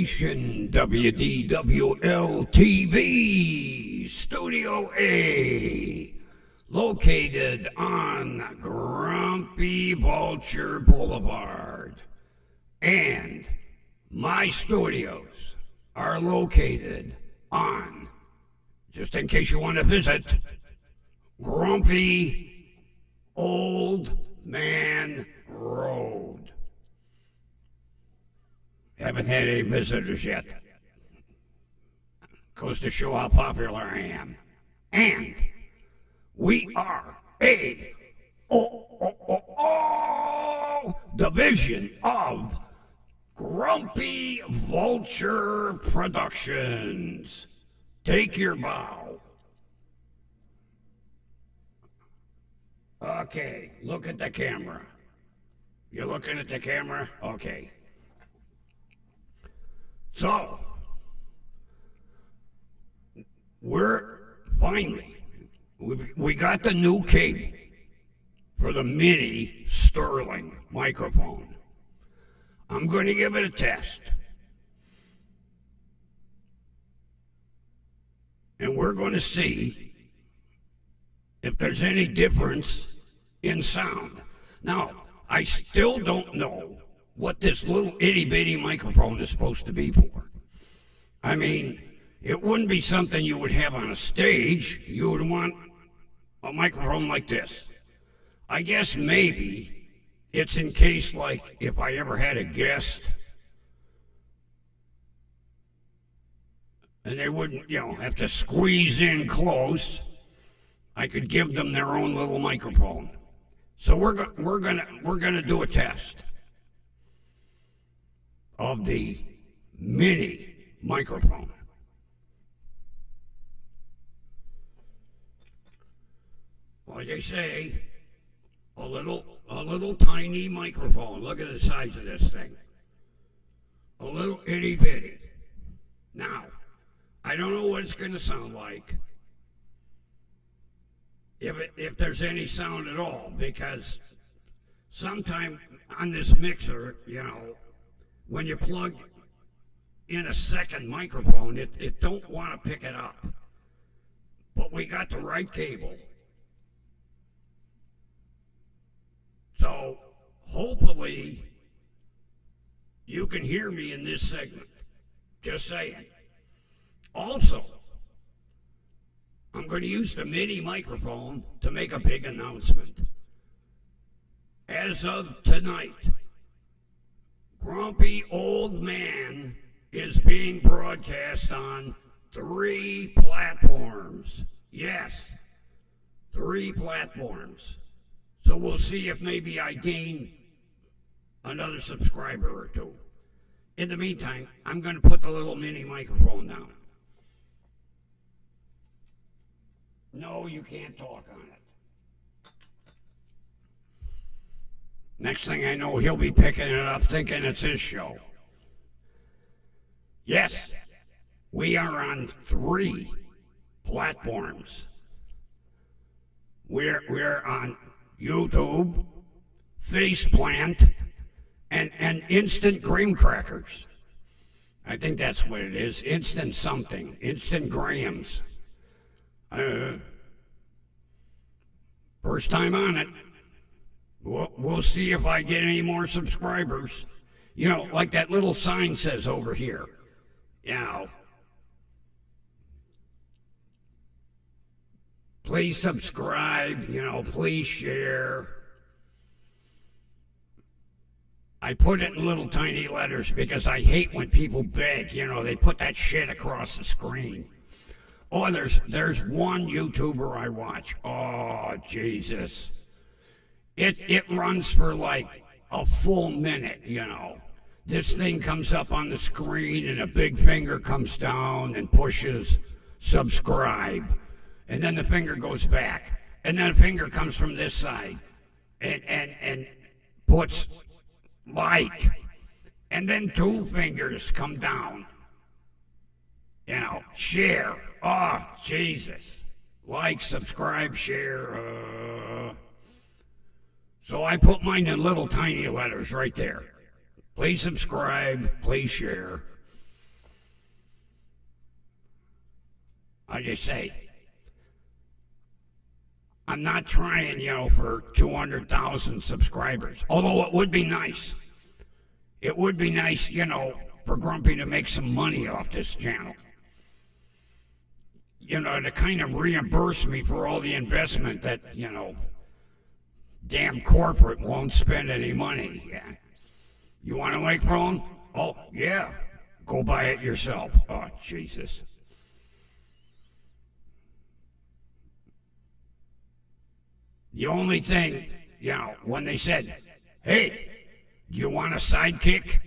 station, WDWL TV, Studio A, located on Grumpy Vulture Boulevard. And my studios are located on, just in case you want to visit, Grumpy Old Man Road. Haven't had any visitors yet. Goes to show how popular I am. And we are a division of Grumpy Vulture Productions. Take your bow. Okay, look at the camera. You're looking at the camera? Okay. So, we're finally, we got the new cable for the mini Sterling microphone. I'm going to give it a test. And we're going to see if there's any difference in sound. Now, I still don't know what this little itty-bitty microphone is supposed to be for. I mean, it wouldn't be something you would have on a stage. You would want a microphone like this. I guess maybe it's in case, like, if I ever had a guest and they wouldn't, have to squeeze in close, I could give them their own little microphone. So we're gonna do a test of the mini microphone. Like I say, a little tiny microphone. Look at the size of this thing. A little itty bitty. Now, I don't know what it's going to sound like, if there's any sound at all, because sometime on this mixer, when you plug in a second microphone, it don't want to pick it up. But we got the right cable. So hopefully you can hear me in this segment. Just saying. Also, I'm going to use the mini microphone to make a big announcement. As of tonight, Grumpy Old Man is being broadcast on 3 platforms. Yes, 3 platforms. So we'll see if maybe I gain another subscriber or 2. In the meantime, I'm going to put the little mini microphone down. No, you can't talk on it. Next thing I know, he'll be picking it up thinking it's his show. Yes, we are on 3 platforms. We're on YouTube, Faceplant, and Instant Graham Crackers. I think that's what it is. Instant something. Instant Grahams. First time on it. We'll see if I get any more subscribers. Like that little sign says over here. Please subscribe, please share. I put it in little tiny letters because I hate when people beg, they put that shit across the screen. Oh, there's one YouTuber I watch. Oh, Jesus. It runs for like a full minute, This thing comes up on the screen and a big finger comes down and pushes subscribe. And then the finger goes back. And then a finger comes from this side and puts like. And then 2 fingers come down. Share. Oh, Jesus. Like, subscribe, share. So I put mine in little tiny letters right there. Please subscribe, please share. I just say, I'm not trying, for 200,000 subscribers. Although it would be nice. It would be nice, for Grumpy to make some money off this channel. To kind of reimburse me for all the investment that, damn corporate won't spend any money. Yeah. You want a microphone? Oh, yeah. Go buy it yourself. Oh, Jesus. The only thing, when they said, hey, do you want a sidekick?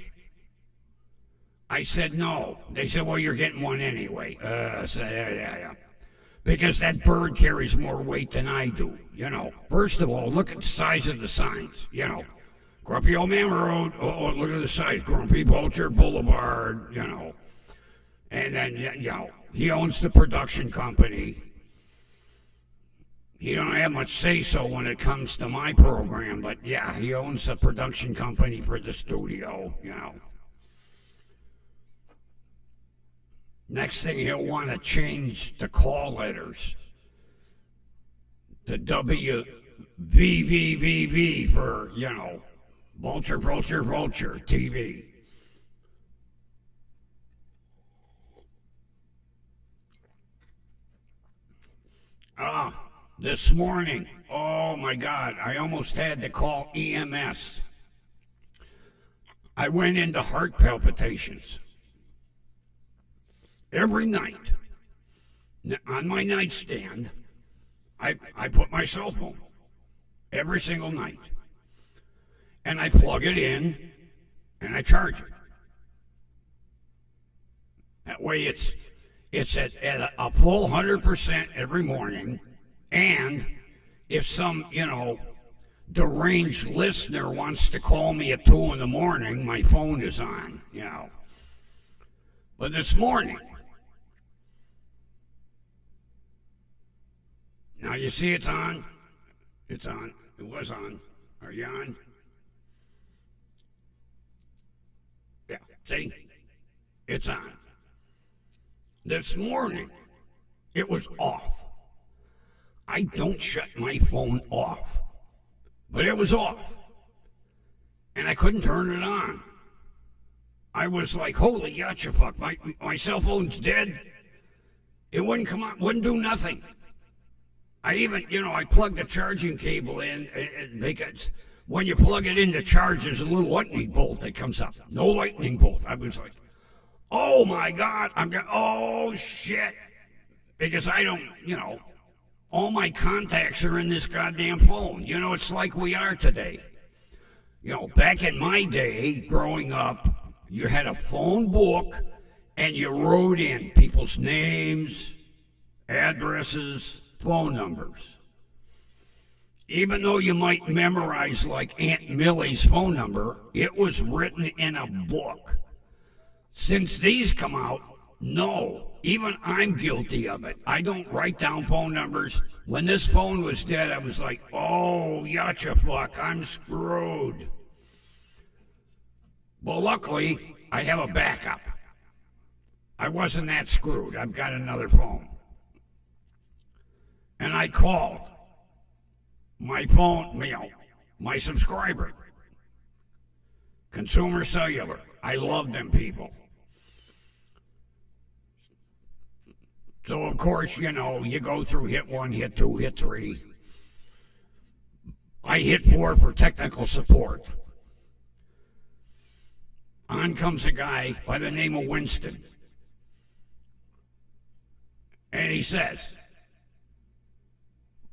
I said no. They said, well, you're getting one anyway. Yeah. Because that bird carries more weight than I do, First of all, look at the size of the signs, Grumpy Old Man Road, oh, look at the size, Grumpy Vulture Boulevard, And then, he owns the production company. He don't have much say-so when it comes to my program, but yeah, he owns the production company for the studio, Next thing he'll want to change the call letters to WVVVV for, Vulture TV. This morning, oh my God, I almost had to call EMS. I went into heart palpitations. Every night, on my nightstand, I put my cell phone. Every single night. And I plug it in, and I charge it. That way it's at a full 100% every morning. And if some, deranged listener wants to call me at 2 in the morning, my phone is on, But this morning, now you see it's on? It's on. It was on. Are you on? Yeah, see? It's on. This morning, it was off. I don't shut my phone off, but it was off. And I couldn't turn it on. I was like, holy yachafuck, my cell phone's dead. It wouldn't come on, wouldn't do nothing. I even, I plugged the charging cable in because when you plug it in to charge, there's a little lightning bolt that comes up. No lightning bolt. I was like, oh my God, oh shit. Because I don't, all my contacts are in this goddamn phone. It's like we are today. Back in my day, growing up, you had a phone book and you wrote in people's names, addresses, phone numbers. Even though you might memorize like Aunt Millie's phone number, it was written in a book. Since these come out, no, even I'm guilty of it. I don't write down phone numbers. When this phone was dead, I was like, oh, yachafuck, I'm screwed. Well, luckily, I have a backup. I wasn't that screwed. I've got another phone. And I called my phone, my subscriber, Consumer Cellular. I love them people. So, of course, you go through hit 1, hit 2, hit 3. I hit 4 for technical support. On comes a guy by the name of Winston. And he says,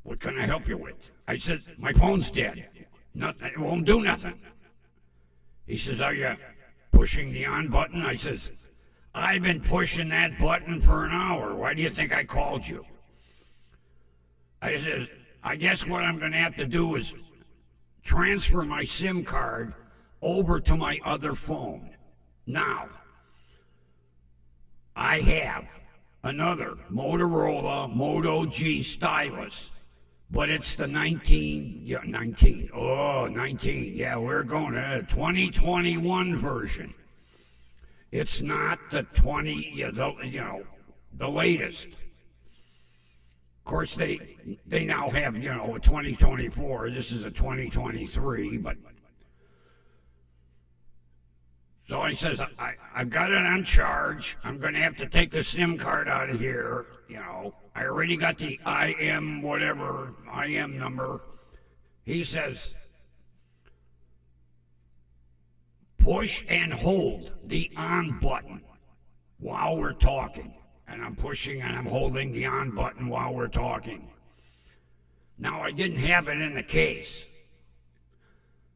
what can I help you with? I said, my phone's dead. It won't do nothing. He says, are you pushing the on button? I says, I've been pushing that button for an hour. Why do you think I called you? I said, I guess what I'm going to have to do is transfer my SIM card over to my other phone. Now, I have another Motorola Moto G stylus, but it's the 19. Yeah, we're going to 2021 version. It's not the the latest. course, they now have, you know, a 2024. This is a 2023, but so I says, I've got it on charge. I'm going to have to take the SIM card out of here. You know, I already got the IM number. He says, push and hold the on button while we're talking. And I'm pushing and I'm holding the on button while we're talking. Now, I didn't have it in the case.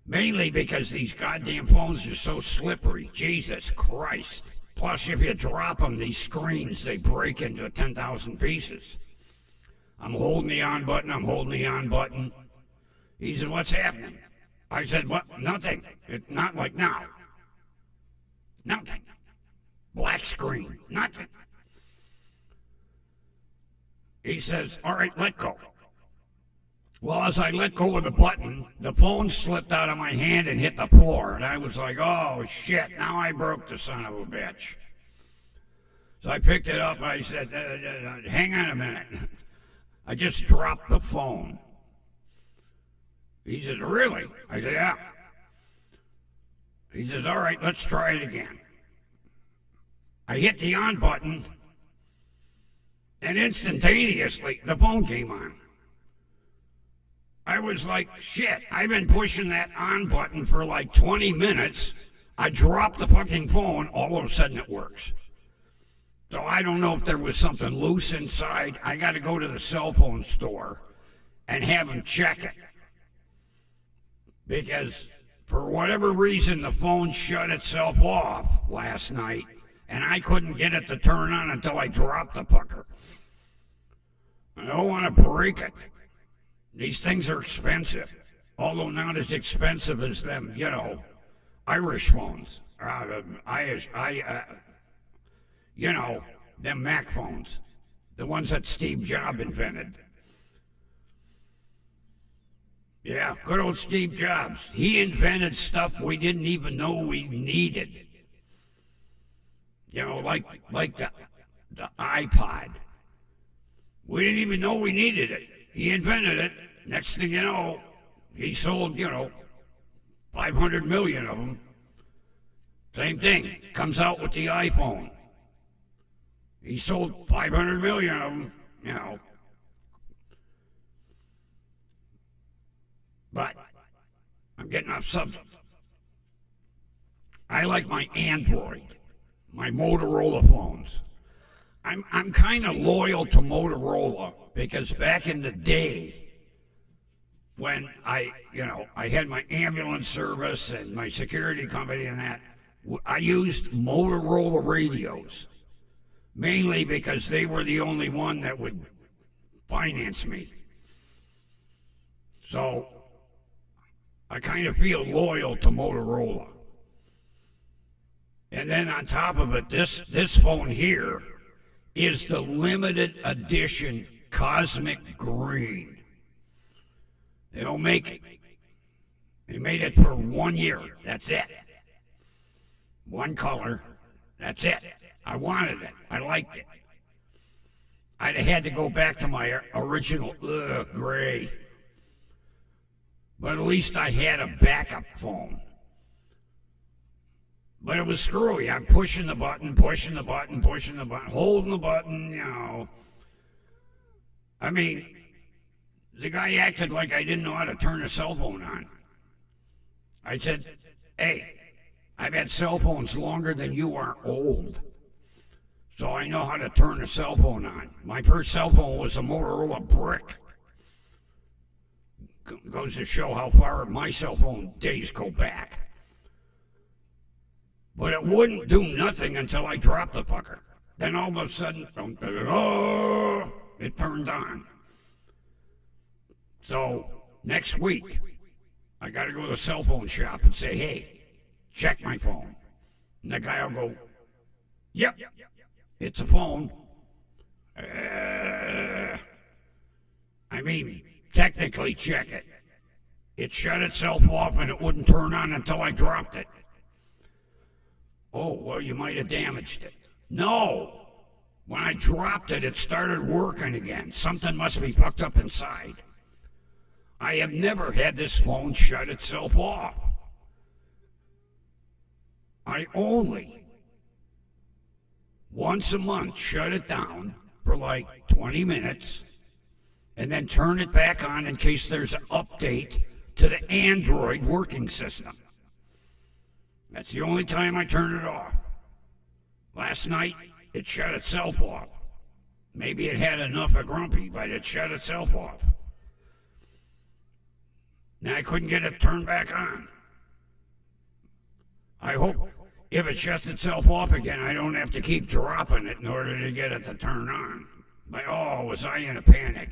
Mainly because these goddamn phones are so slippery. Jesus Christ. Plus, if you drop them, these screens, they break into 10,000 pieces. I'm holding the on button. I'm holding the on button. He said, what's happening? I said, what? Nothing. It's not like now. Nothing. Black screen. Nothing. He says, all right, let go. Well, as I let go of the button, the phone slipped out of my hand and hit the floor. And I was like, oh, shit, now I broke the son of a bitch. So I picked it up. I said, hang on a minute. I just dropped the phone. He says, really? I said, yeah. He says, all right, let's try it again. I hit the on button, and instantaneously, the phone came on. I was like, shit, I've been pushing that on button for like 20 minutes. I dropped the fucking phone, all of a sudden it works. So I don't know if there was something loose inside. I got to go to the cell phone store and have them check it. Because for whatever reason, the phone shut itself off last night, and I couldn't get it to turn on until I dropped the fucker. I don't want to break it. These things are expensive, although not as expensive as them, you know, Irish phones. You know, them Mac phones, the ones that Steve Jobs invented. Yeah, good old Steve Jobs. He invented stuff we didn't even know we needed. You know, like the iPod. We didn't even know we needed it. He invented it. Next thing you know, he sold, you know, 500 million of them. Same thing. Comes out with the iPhone. He sold 500 million of them, you know. But I'm getting off subject. I like my Android, my Motorola phones. I'm kind of loyal to Motorola because back in the day, when I had my ambulance service and my security company and that, I used Motorola radios, mainly because they were the only one that would finance me. So I kind of feel loyal to Motorola. And then on top of it, this phone here is the limited edition Cosmic Green. They don't make it. They made it for 1 year. That's it. One color. That's it. I wanted it. I liked it. I'd have had to go back to my original gray. But at least I had a backup phone. But it was screwy. I'm pushing the button, holding the button, you know. I mean, the guy acted like I didn't know how to turn a cell phone on. I said, hey, I've had cell phones longer than you are old. So I know how to turn a cell phone on. My first cell phone was a Motorola brick. Goes to show how far my cell phone days go back. But it wouldn't do nothing until I dropped the fucker. Then all of a sudden, it turned on. So next week, I got to go to the cell phone shop and say, hey, check my phone. And the guy will go, yep, it's a phone. I mean, technically check it. It shut itself off and it wouldn't turn on until I dropped it. Oh, well, you might have damaged it. No, When I dropped it, it started working again. Something must be fucked up inside. I have never had this phone shut itself off. I only, once a month, shut it down for like 20 minutes and then turn it back on in case there's an update to the Android working system. That's the only time I turn it off. Last night, it shut itself off. Maybe it had enough of Grumpy, but it shut itself off. Now I couldn't get it turned back on. I hope if it shuts itself off again, I don't have to keep dropping it in order to get it to turn on. But oh, was I in a panic?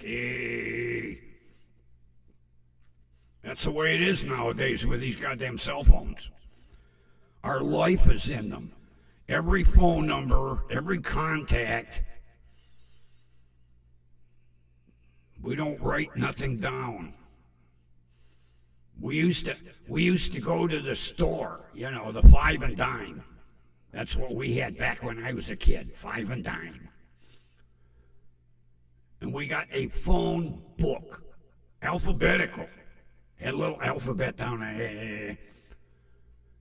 That's the way it is nowadays with these goddamn cell phones. Our life is in them. Every phone number, every contact. We don't write nothing down. We used to go to the store, the 5 and dime. That's what we had back when I was a kid, 5 and dime. And we got a phone book, alphabetical. Had a little alphabet down there.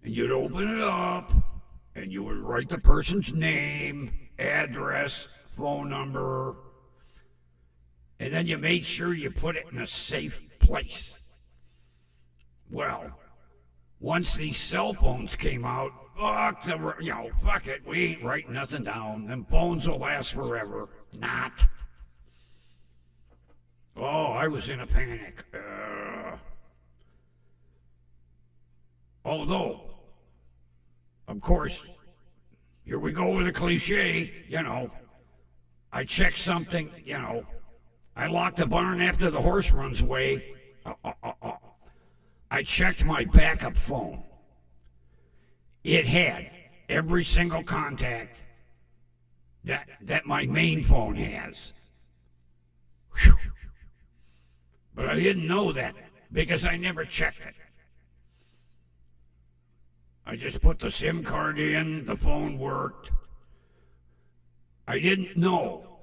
And you'd open it up, and you would write the person's name, address, phone number, and then you made sure you put it in a safe place. Well, once these cell phones came out, fuck it, we ain't writing nothing down. Them phones will last forever. Not. Oh, I was in a panic. Although, of course, here we go with a cliche, I check something, I lock the barn after the horse runs away. I checked my backup phone. It had every single contact that my main phone has. Whew. But I didn't know that because I never checked it. I just put the SIM card in, the phone worked. I didn't know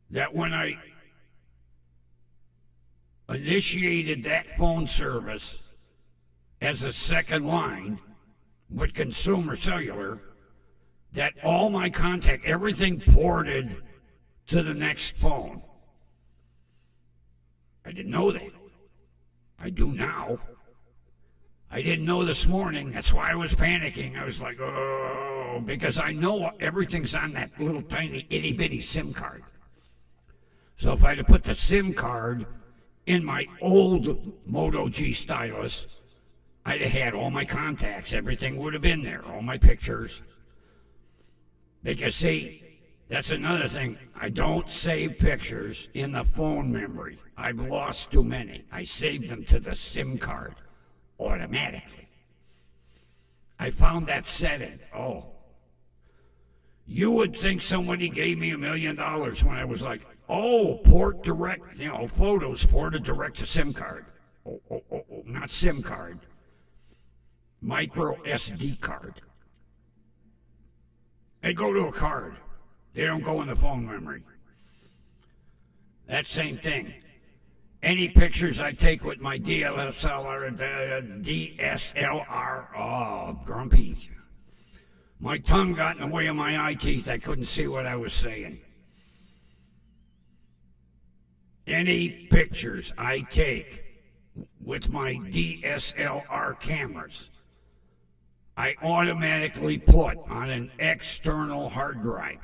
that when I initiated that phone service as a second line with Consumer Cellular, that all my contact, everything ported to the next phone. I didn't know that. I do now. I didn't know this morning. That's why I was panicking. I was like, oh, because I know everything's on that little tiny itty bitty SIM card. So if I had put the SIM card in my old Moto G stylus, I'd have had all my contacts. Everything would have been there, all my pictures. Because, see, that's another thing. I don't save pictures in the phone memory. I've lost too many. I saved them to the SIM card automatically. I found that setting. Oh. You would think somebody gave me $1 million when I was like, oh, port direct, photos ported direct to SIM card. Oh, not SIM card. Micro SD card. They go to a card. They don't go in the phone memory. That same thing. Any pictures I take with my DSLR, oh, grumpy. My tongue got in the way of my eye teeth. I couldn't see what I was saying. Any pictures I take with my DSLR cameras, I automatically put on an external hard drive.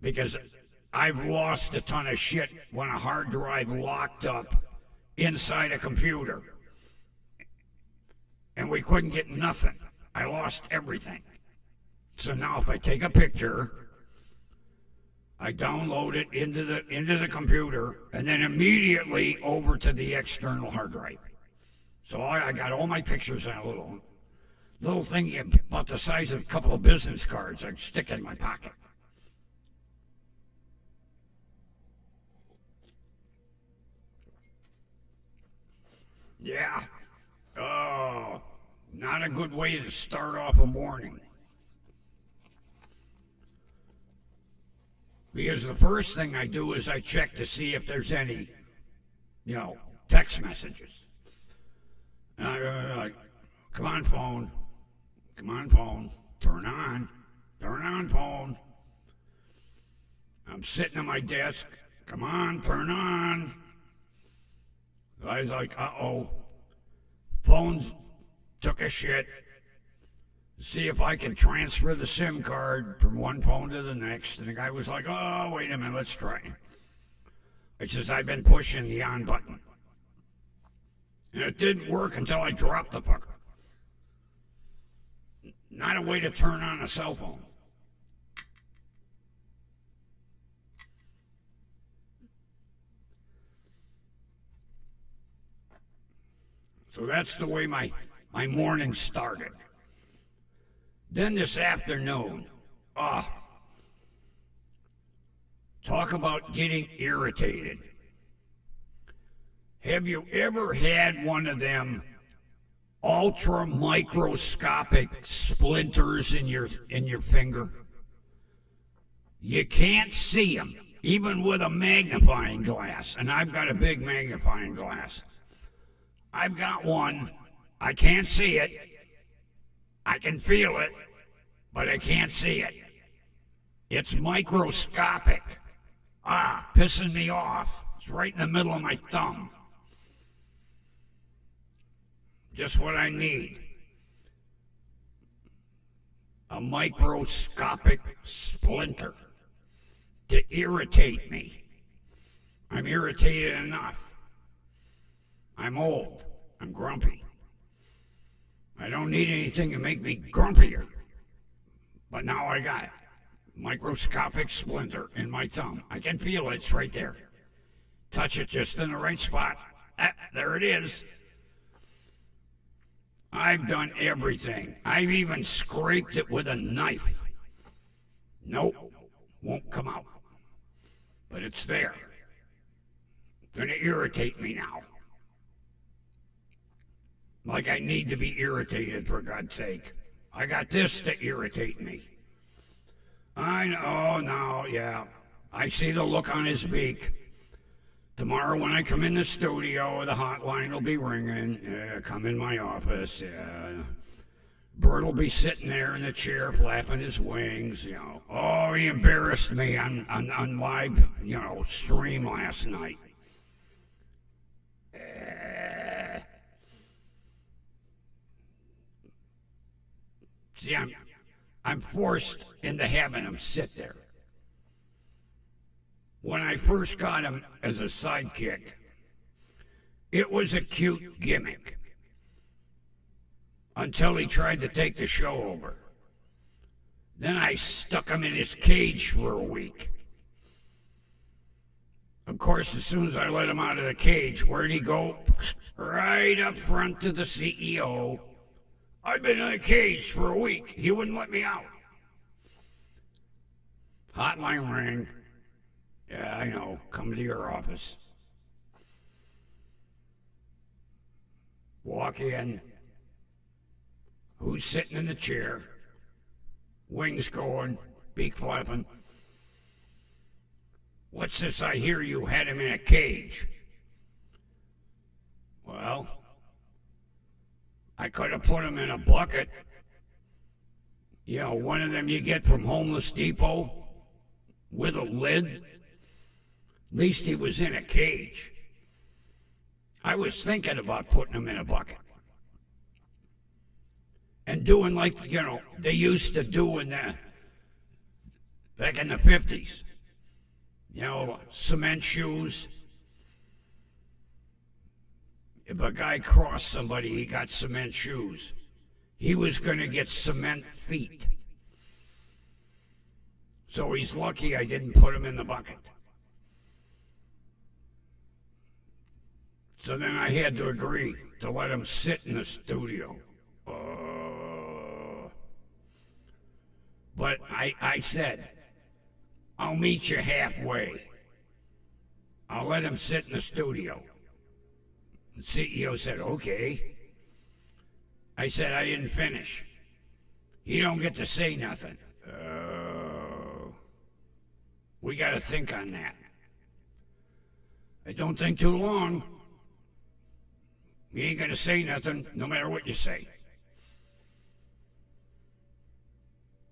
Because I've lost a ton of shit when a hard drive locked up inside a computer. And we couldn't get nothing. I lost everything. So now if I take a picture, I download it into the computer and then immediately over to the external hard drive. So I got all my pictures in a little thing about the size of a couple of business cards I stick in my pocket. Yeah. Oh, Not a good way to start off a morning. Because the first thing I do is I check to see if there's any, text messages. And I go like, come on, phone, turn on phone. I'm sitting at my desk, come on, turn on. I was like, uh-oh, phone's took a shit. See if I can transfer the SIM card from one phone to the next. And the guy was like, oh, wait a minute, let's try. I says, I've been pushing the on button. And it didn't work until I dropped the fucker. Not a way to turn on a cell phone. So that's the way my morning started. Then this afternoon, talk about getting irritated. Have you ever had one of them ultra microscopic splinters in your finger? You can't see them, even with a magnifying glass. And I've got a big magnifying glass. I've got one. I can't see it. I can feel it, but I can't see it. It's microscopic. Pissing me off. It's right in the middle of my thumb. Just what I need. A microscopic splinter to irritate me. I'm irritated enough. I'm old. I'm grumpy. I don't need anything to make me grumpier. But now I got it. Microscopic splinter in my thumb. I can feel it. It's right there. Touch it just in the right spot. There it is. I've done everything. I've even scraped it with a knife. Nope. Won't come out. But it's there. Gonna irritate me now. Like I need to be irritated, for God's sake. I got this to irritate me. I know, no, yeah. I see the look on his beak. Tomorrow when I come in the studio, the hotline will be ringing. Yeah, come in my office. Yeah. Bert will be sitting there in the chair flapping his wings. Oh, he embarrassed me on live, stream last night. See, I'm forced into having him sit there. When I first got him as a sidekick, it was a cute gimmick until he tried to take the show over. Then I stuck him in his cage for a week. Of course, as soon as I let him out of the cage, where'd he go? Right up front to the CEO. I've been in a cage for a week. He wouldn't let me out. Hotline rang. Yeah, I know. Come to your office. Walk in. Who's sitting in the chair? Wings going, beak flapping. What's this I hear you had him in a cage? Well, I could have put him in a bucket. One of them you get from Homeless Depot with a lid. At least he was in a cage. I was thinking about putting him in a bucket. And doing like, they used to do back in the 50s. Cement shoes. If a guy crossed somebody, he got cement shoes. He was going to get cement feet. So he's lucky I didn't put him in the bucket. So then I had to agree to let him sit in the studio. But I said, I'll meet you halfway. I'll let him sit in the studio. The CEO said, okay. I said I didn't finish. He don't get to say nothing. We got to think on that. I don't think too long. You ain't going to say nothing no matter what you say.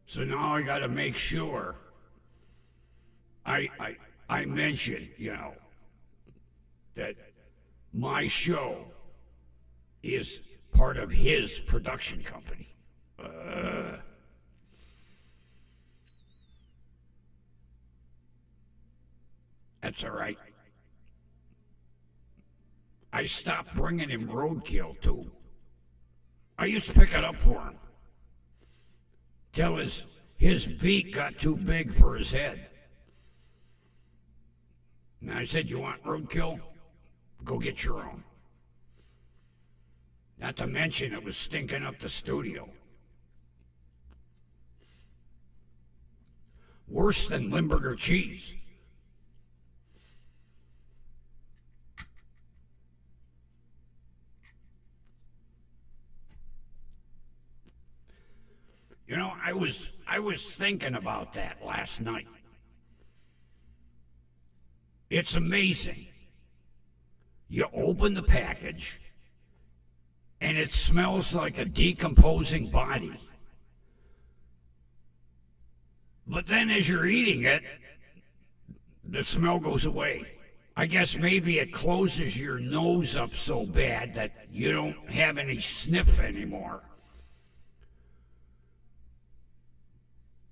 So now I got to make sure I mention, that my show is part of his production company. That's all right. I stopped bringing him roadkill, too. I used to pick it up for him till his beak got too big for his head. And I said, you want roadkill? Go get your own. Not to mention it was stinking up the studio. Worse than Limburger cheese. I was thinking about that last night. It's amazing. You open the package, and it smells like a decomposing body. But then as you're eating it, the smell goes away. I guess maybe it closes your nose up so bad that you don't have any sniff anymore.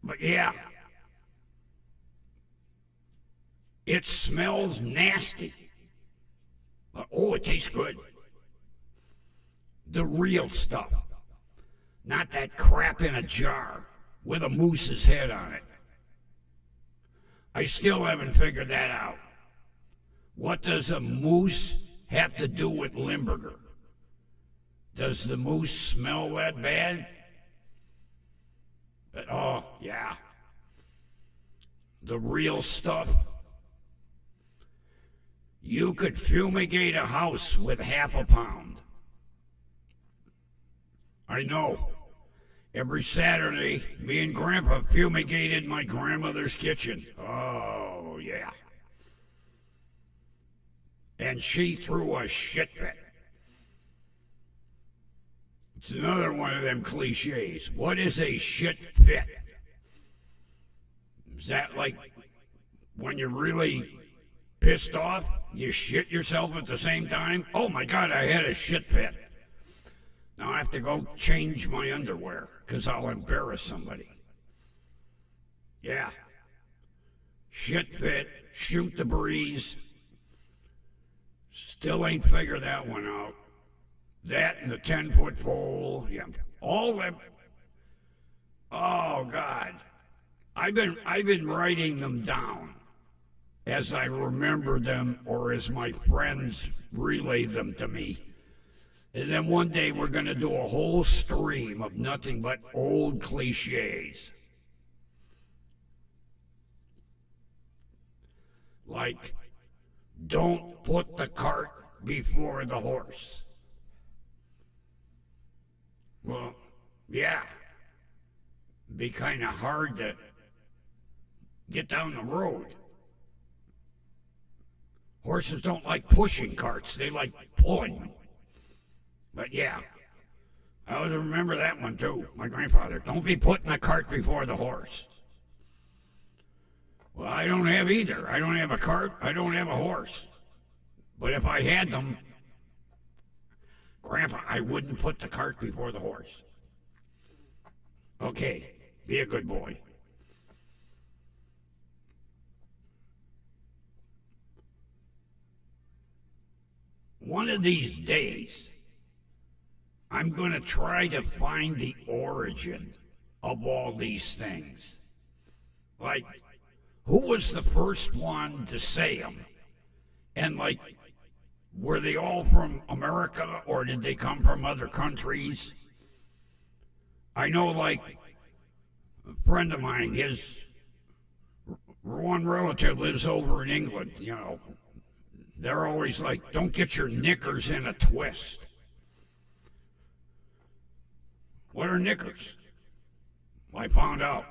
But yeah, it smells nasty. But, it tastes good. The real stuff. Not that crap in a jar with a moose's head on it. I still haven't figured that out. What does a moose have to do with Limburger? Does the moose smell that bad? But, yeah. The real stuff. You could fumigate a house with half a pound. I know. Every Saturday, me and Grandpa fumigated my grandmother's kitchen. Oh, yeah. And she threw a shit fit. It's another one of them cliches. What is a shit fit? Is that like when you're really pissed off, you shit yourself at the same time? Oh my God, I had a shit fit. Now I have to go change my underwear because I'll embarrass somebody. Yeah. Shit fit, shoot the breeze. Still ain't figured that one out. That and the 10-foot pole, yeah, all that. Oh God, I've been writing them down as I remember them or as my friends relay them to me. And then one day we're going to do a whole stream of nothing but old cliches. Like, don't put the cart before the horse. Well, yeah. It'd be kind of hard to get down the road. Horses don't like pushing carts, they like pulling them. But yeah, I always remember that one too, my grandfather. Don't be putting the cart before the horse. Well, I don't have either. I don't have a cart, I don't have a horse. But if I had them, Grandpa, I wouldn't put the cart before the horse. Okay, be a good boy. One of these days, I'm going to try to find the origin of all these things. Like, who was the first one to say them? And like, were they all from America or did they come from other countries? I know, like, a friend of mine, his one relative lives over in England, They're always like, don't get your knickers in a twist. What are knickers? Well, I found out.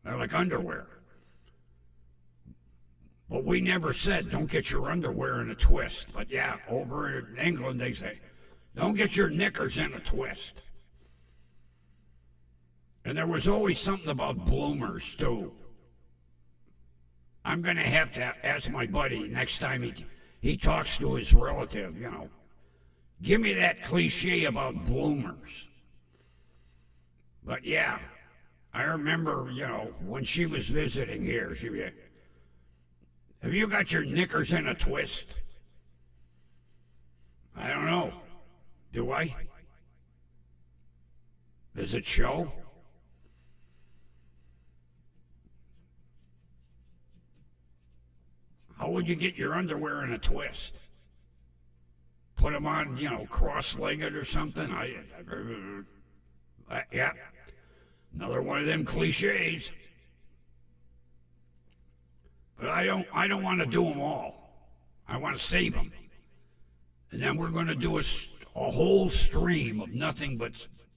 They're like underwear. But we never said, don't get your underwear in a twist. But yeah, over in England, they say, don't get your knickers in a twist. And there was always something about bloomers, too. I'm going to have to ask my buddy next time he talks to his relative, give me that cliche about bloomers. But yeah, I remember, when she was visiting here, she'd be, have you got your knickers in a twist? I don't know. Do I? Does it show? How would you get your underwear in a twist? Put them on, cross-legged or something? Yeah. Another one of them cliches. But I don't want to do them all. I want to save them. And then we're going to do a whole stream of nothing but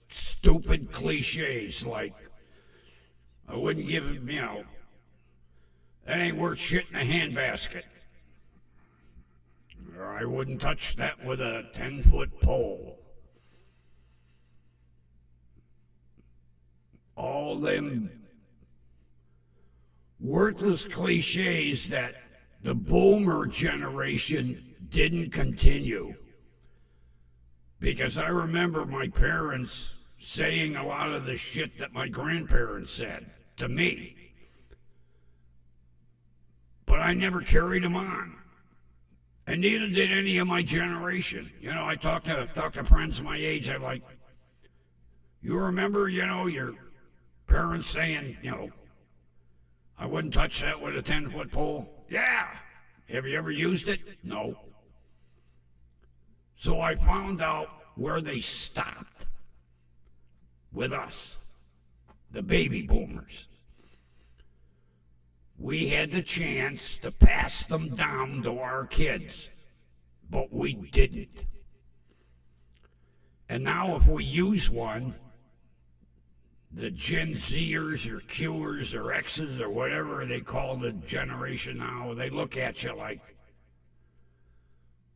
stupid cliches like, I wouldn't give him, that ain't worth shit in a handbasket. Or I wouldn't touch that with a 10-foot pole. All them worthless cliches that the boomer generation didn't continue. Because I remember my parents saying a lot of the shit that my grandparents said to me. But I never carried them on. And neither did any of my generation. I talk to friends my age, I'm like, you remember, your parents saying, I wouldn't touch that with a 10-foot pole? Yeah. Have you ever used it? No. So I found out where they stopped with us, the baby boomers. We had the chance to pass them down to our kids, but we didn't. And now if we use one, the Gen Zers or Qers or Xs or whatever they call the generation now, they look at you like,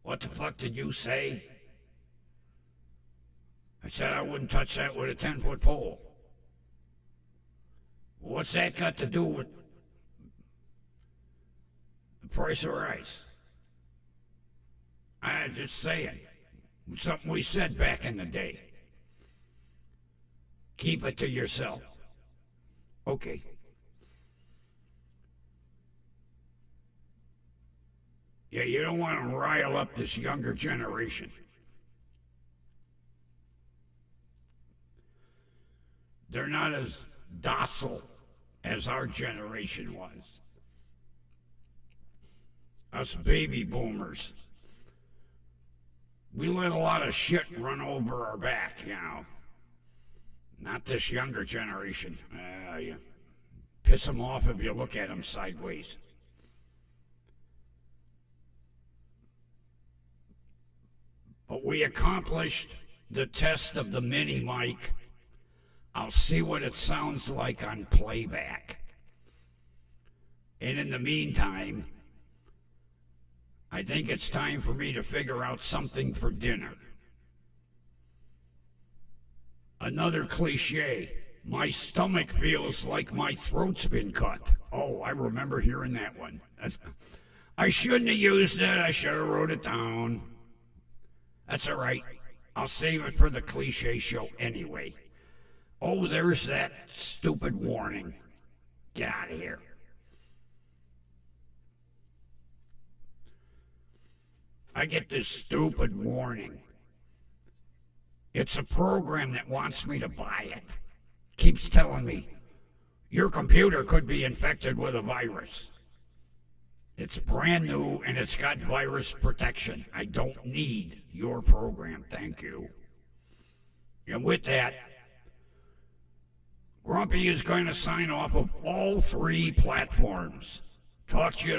what the fuck did you say? I said I wouldn't touch that with a 10-foot pole. What's that got to do with the price of rice? I'm just saying. Something we said back in the day. Keep it to yourself. Okay. Yeah, you don't want to rile up this younger generation. They're not as docile as our generation was. Us baby boomers. We let a lot of shit run over our back, Not this younger generation. You piss them off if you look at them sideways. But we accomplished the test of the mini mic. I'll see what it sounds like on playback. And in the meantime, I think it's time for me to figure out something for dinner. Another cliche, my stomach feels like my throat's been cut. Oh, I remember hearing that one. I shouldn't have used it. I should have wrote it down. That's all right. I'll save it for the cliche show anyway. Oh, there's that stupid warning. Get out of here. I get this stupid warning. It's a program that wants me to buy it. Keeps telling me, your computer could be infected with a virus. It's brand new and it's got virus protection. I don't need your program, thank you. And with that, Grumpy is going to sign off of all 3 platforms. Talk to you